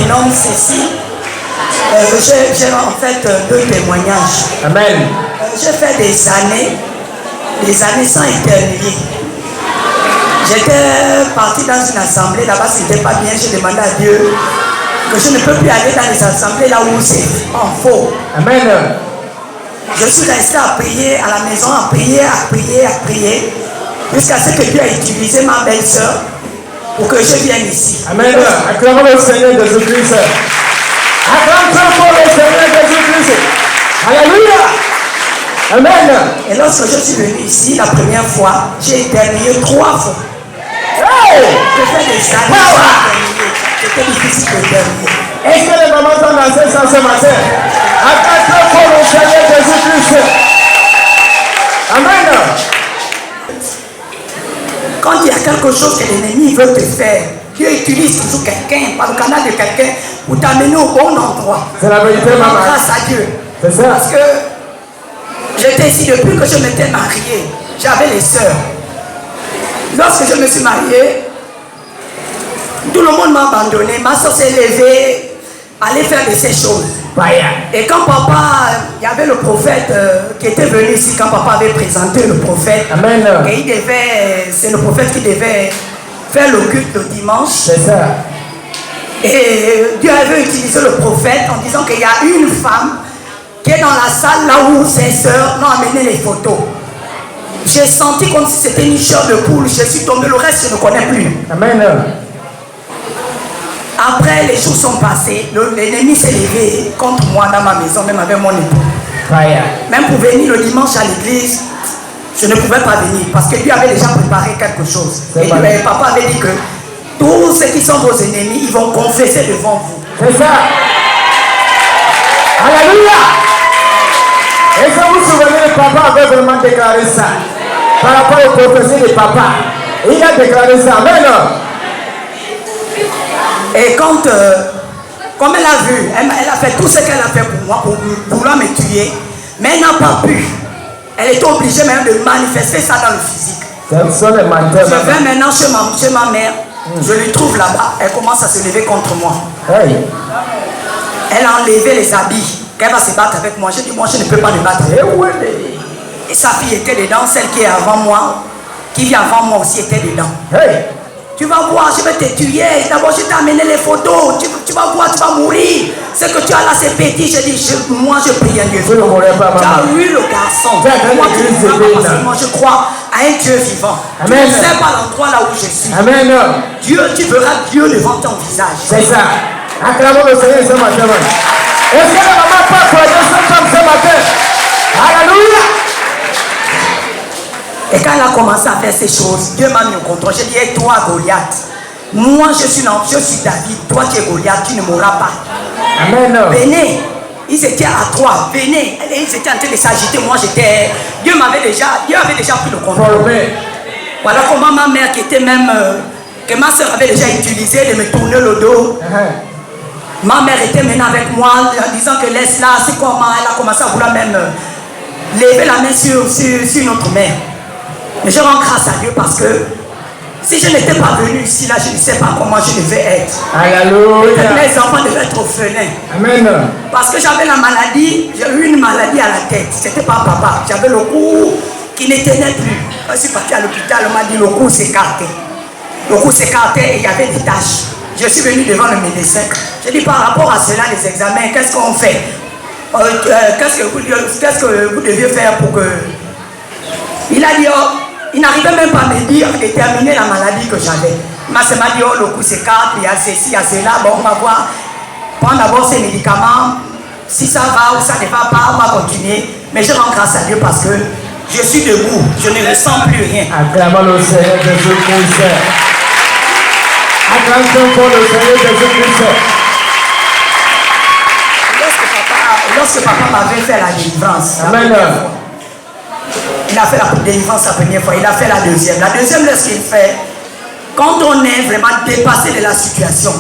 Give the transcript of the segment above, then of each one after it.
prénomme Cécile. J'ai en fait deux témoignages. Amen. J'ai fait des années sans éternuer. J'étais parti dans une assemblée, là-bas c'était pas bien, j'ai demandé à Dieu que je ne peux plus aller dans les assemblées là où c'est en faux. Amen. Je suis resté à prier à la maison, à prier, jusqu'à ce que Dieu a utilisé ma belle-sœur pour que je vienne ici. Amen. Acclamons le Seigneur Jésus-Christ. Acclamons pour le Seigneur Jésus-Christ. Alléluia. Amen. Et lorsque je suis venu ici la première fois, j'ai éternué 3 fois. Hey! J'ai fait des années sans éternuer. C'était difficile d'éternuer. Est-ce que les mamans sont dans ce sens ce matin? Acclamons pour le Seigneur Jésus-Christ. Amen. Quand il y a quelque chose que l'ennemi veut te faire, Dieu utilise toujours quelqu'un, par le canal de quelqu'un, pour t'amener au bon endroit. C'est la vérité, maman. Grâce à Dieu. C'est ça. Parce que j'étais ici depuis que je m'étais mariée. J'avais les sœurs. Lorsque je me suis mariée, tout le monde m'a abandonné. Ma soeur s'est levée, allait faire de ces choses. Et quand papa, il y avait le prophète qui était venu ici, quand papa avait présenté le prophète, Amen. C'est le prophète qui devait faire le culte le dimanche. C'est ça. Et Dieu avait utilisé le prophète en disant qu'il y a une femme qui est dans la salle là où ses sœurs m'ont amené les photos. J'ai senti comme si c'était une chair de poule. Je suis tombé, le reste je ne connais plus. Amen. Après, les jours sont passés, l'ennemi s'est levé contre moi dans ma maison, même avec mon époux. Même pour venir le dimanche à l'église, je ne pouvais pas venir parce que Dieu avait déjà préparé quelque chose. Et papa avait dit que tous ceux qui sont vos ennemis, ils vont confesser devant vous. C'est ça. Alléluia. Est-ce que vous vous souvenez que papa avait vraiment déclaré ça par rapport aux prophéties de papa? Il a déclaré ça. Amen. Et quand, comme elle a vu, elle a fait tout ce qu'elle a fait pour moi, pour vouloir me tuer, mais elle n'a pas pu. Elle était obligée même de manifester ça dans le physique. Je vais maintenant chez ma mère, je lui trouve là-bas, elle commence à se lever contre moi. Hey. Elle a enlevé les habits, qu'elle va se battre avec moi. J'ai dit, moi je ne peux pas me battre. Et sa fille était dedans, celle qui est avant moi, qui vient avant moi aussi était dedans. Hey. Tu vas voir, je vais te tuer. D'abord, je t'ai amené les photos. Tu vas voir, tu vas mourir. Ce que tu as là, c'est petit. Je dis, moi, je prie à Dieu. Tu as eu le garçon. Moi, je crois à un Dieu vivant. Amen. Tu ne sais pas l'endroit là où je suis. Amen. Dieu, tu verras Dieu devant ton visage. C'est ça. Acclamons le Seigneur ce matin. Est-ce que la maman peut croire ce matin? Alléluia. Et quand elle a commencé à faire ces choses, Dieu m'a mis au contrôle. J'ai dit, hey, toi Goliath, moi je suis David, toi tu es Goliath, tu ne mourras pas. Amen. Venez, ils étaient à 3, venez, ils étaient en train de s'agiter, moi j'étais, Dieu avait déjà pris le contrôle. Voilà comment ma mère qui était même, que ma soeur avait déjà utilisé de me tourner le dos. Ma mère était maintenant avec moi en disant que laisse là, c'est comment, elle a commencé à vouloir même lever la main sur notre mère. Mais je rends grâce à Dieu parce que si je n'étais pas venu ici, là, je ne sais pas comment je devais être. Alléluia. Mes enfants devaient être orphelins. Amen. Parce que j'avais la maladie, j'ai eu une maladie à la tête. C'était pas papa. J'avais le cou qui ne tenait plus. Quand je suis parti à l'hôpital, on m'a dit le cou s'écartait. Le cou s'écartait et il y avait des taches. Je suis venu devant le médecin. J'ai dit par rapport à cela, les examens, qu'est-ce qu'on fait? Qu'est-ce que vous deviez faire pour que... Il a dit, oh, il n'arrivait même pas à me dire, déterminer la maladie que j'avais. Ma soeur m'a dit, oh, le coup s'écarte, il y a ceci, il y a cela, bon, on va voir. Prendre d'abord ces médicaments, si ça va ou ça ne va pas, on va continuer. Mais je rends grâce à Dieu parce que je suis debout, je ne ressens plus rien. Acclamons le Seigneur Jésus-Christ. Acclamons pour le Seigneur Jésus-Christ. Lorsque papa m'avait fait la délivrance, Amen. Il a fait la délivrance la première fois, il a fait la deuxième. La deuxième, lorsqu'il fait, quand on est vraiment dépassé de la situation,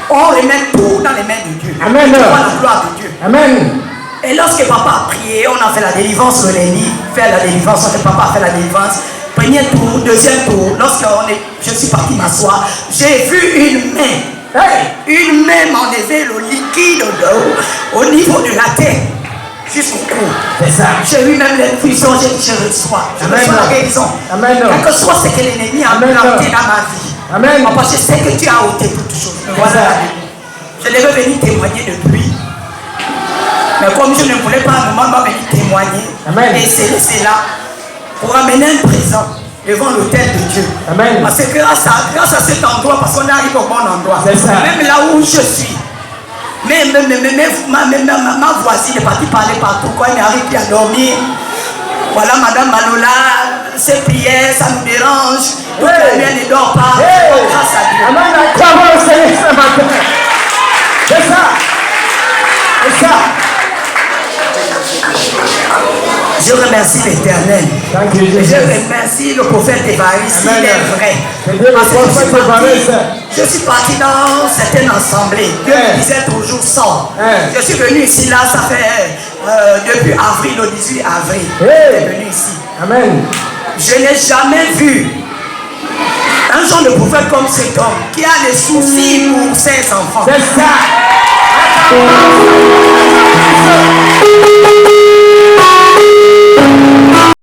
on remet tout dans les mains de Dieu. Amen. On voit la gloire de Dieu. Amen. Et lorsque papa a prié, on a fait la délivrance, le lundi, faire la délivrance, papa a fait la délivrance. Premier tour, deuxième tour, je suis parti m'asseoir, j'ai vu une main Une main m'enlevait le liquide au niveau de la tête jusqu'au cou. C'est ça. J'ai eu même l'infusion, je reçois. Je reçois la guérison. Amen. Quel que soit ce que l'ennemi a planté dans ma vie. Amen. Parce que je sais que tu as ôté toutes choses. Voilà. Je devais venir témoigner de lui. Mais comme je ne voulais pas, maman va venir témoigner. Amen. Et c'est là pour amener un présent devant l'autel de Dieu. Amen. Parce que grâce à cet endroit, parce qu'on arrive au bon endroit, même là où je suis, ma voisine est partie parler partout. Quand elle n'arrive plus à dormir, voilà, Madame Manola, ses prières, ça nous dérange. Toute la nuit, elle ne dort pas. Grâce à Dieu. Amen. Acclamons le Seigneur ce matin. C'est ça. C'est ça. Je remercie l'Éternel. Je remercie le prophète Évariste, il est vrai. Je suis parti dans certaines assemblées. Dieu me disait toujours ça. Je suis venu ici, là, ça fait depuis avril, le 18 avril. Je suis venu ici. Amen. Je n'ai jamais vu un genre de prophète comme cet homme qui a des soucis pour ses enfants. C'est ça.